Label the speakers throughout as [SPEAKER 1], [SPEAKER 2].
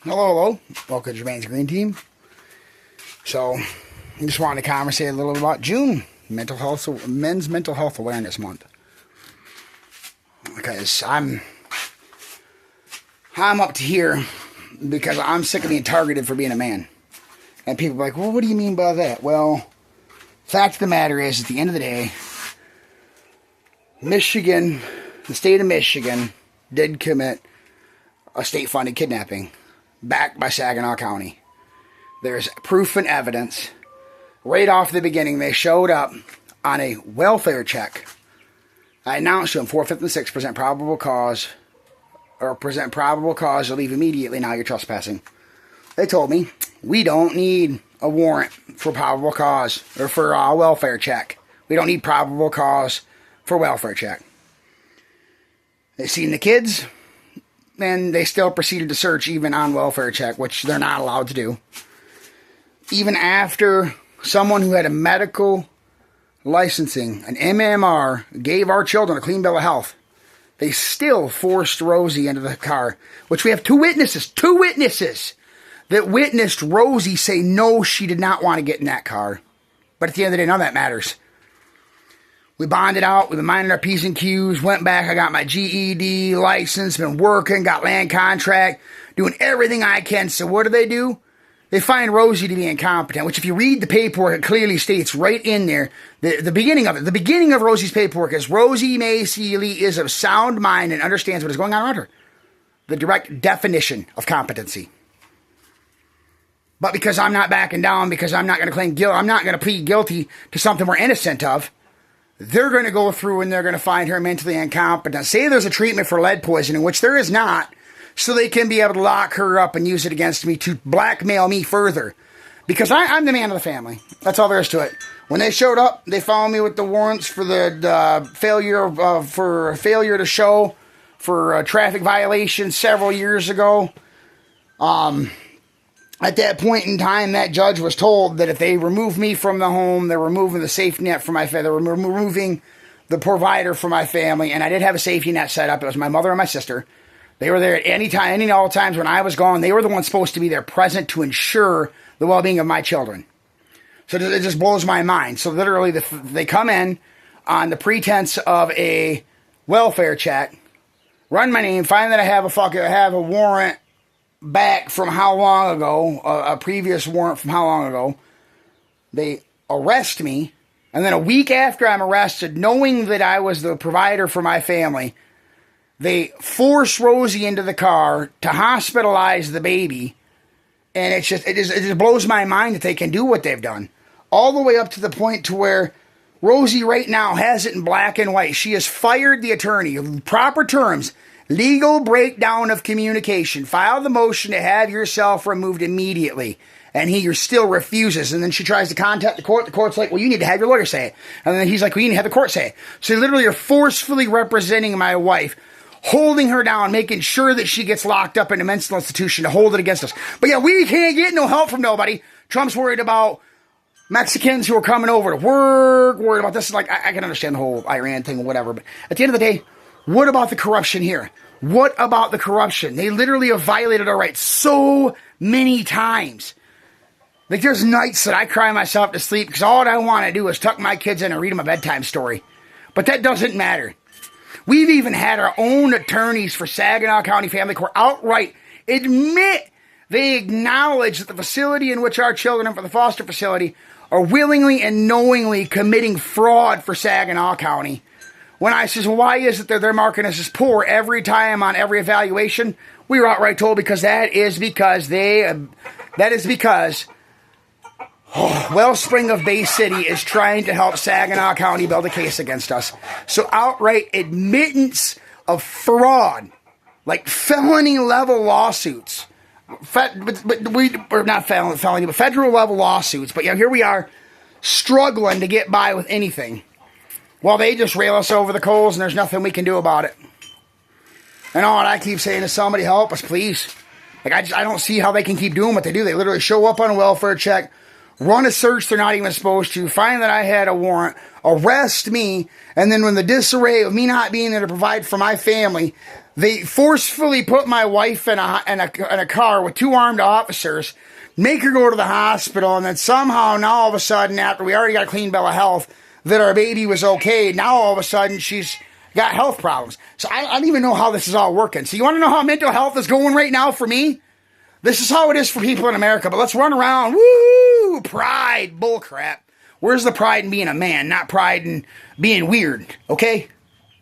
[SPEAKER 1] Hello, hello. Welcome to Jermaine's Green Team. So, I just wanted to conversate a little bit about June, Men's Mental Health Awareness Month. Because I'm up to here because I'm sick of being targeted for being a man. And people are like, well, what do you mean by that? Well, fact of the matter is, at the end of the day, Michigan, the state of Michigan, did commit a state-funded kidnapping backed by Saginaw County. There's proof and evidence. Right off the beginning, they showed up on a welfare check. I announced to them 4th, 5th, and 6th present probable cause, or present probable cause to leave immediately. Now you're trespassing. They told me we don't need a warrant for probable cause or for a welfare check. We don't need probable cause for welfare check. They seen the kids, and they still proceeded to search even on welfare check, which they're not allowed to do. Even after someone who had a medical licensing, an MMR, gave our children a clean bill of health, they still forced Rosie into the car, which we have two witnesses that witnessed Rosie say no, she did not want to get in that car. But at the end of the day, none of that matters. We bonded out, we've been minding our P's and Q's, went back, I got my GED license, been working, got land contract, doing everything I can. So what do? They find Rosie to be incompetent, which if you read the paperwork, it clearly states right in there, the beginning of it, the beginning of Rosie's paperwork is Rosie Macy Lee is of sound mind and understands what is going on around her. The direct definition of competency. But because I'm not backing down, because I'm not going to claim guilt, I'm not going to plead guilty to something we're innocent of, they're going to go through and they're going to find her mentally incompetent. Say there's a treatment for lead poisoning, which there is not, so they can be able to lock her up and use it against me to blackmail me further. Because I'm the man of the family. That's all there is to it. When they showed up, they found me with the warrants for the failure to show for a traffic violation several years ago. At that point in time, that judge was told that if they remove me from the home, they're removing the safety net for my family. They're removing the provider for my family. And I did have a safety net set up. It was my mother and my sister. They were there at any time, any and all times when I was gone. They were the ones supposed to be there present to ensure the well-being of my children. So it just blows my mind. So literally, they come in on the pretense of a welfare check, run my name, find that I have a warrant back from how long ago, a previous warrant from how long ago. They arrest me, and then a week after I'm arrested, knowing that I was the provider for my family, they force Rosie into the car to hospitalize the baby, and it just blows my mind that they can do what they've done. All the way up to the point to where Rosie right now has it in black and white. She has fired the attorney. Proper terms. Legal breakdown of communication. File the motion to have yourself removed immediately. And he still refuses. And then she tries to contact the court. The court's like, well, you need to have your lawyer say it. And then he's like, well, you need to have the court say it. So they literally are forcefully representing my wife, holding her down, making sure that she gets locked up in a mental institution to hold it against us. But yeah, we can't get no help from nobody. Trump's worried about Mexicans who are coming over to work, worried about this. Like, I can understand the whole Iran thing or whatever. But at the end of the day, what about the corruption here? What about the corruption? They literally have violated our rights so many times. Like, there's nights that I cry myself to sleep because all I want to do is tuck my kids in and read them a bedtime story. But that doesn't matter. We've even had our own attorneys for Saginaw County Family Court outright admit they acknowledge that the facility in which our children are for the foster facility are willingly and knowingly committing fraud for Saginaw County. When I says, well, why is it that they're marking us as poor every time on every evaluation? We were outright told because Wellspring of Bay City is trying to help Saginaw County build a case against us. So outright admittance of fraud, like felony level lawsuits, federal level lawsuits. But yeah, here we are struggling to get by with anything. Well, they just rail us over the coals and there's nothing we can do about it. And all I keep saying is somebody help us, please. Like, I don't see how they can keep doing what they do. They literally show up on a welfare check, run a search they're not even supposed to, find that I had a warrant, arrest me, and then when the disarray of me not being there to provide for my family, they forcefully put my wife in a car with 2 armed officers, make her go to the hospital, and then somehow now all of a sudden, after we already got a clean bill of health, that our baby was okay, now all of a sudden she's got health problems. So I don't even know how this is all working. So you want to know how mental health is going right now for me? This is how it is for people in America, but let's run around, woo, pride, bullcrap. Where's the pride in being a man, not pride in being weird, okay?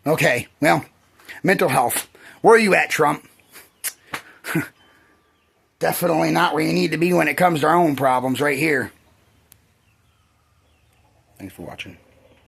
[SPEAKER 1] Okay, well, mental health. Where are you at, Trump? Definitely not where you need to be when it comes to our own problems right here. Thanks for watching.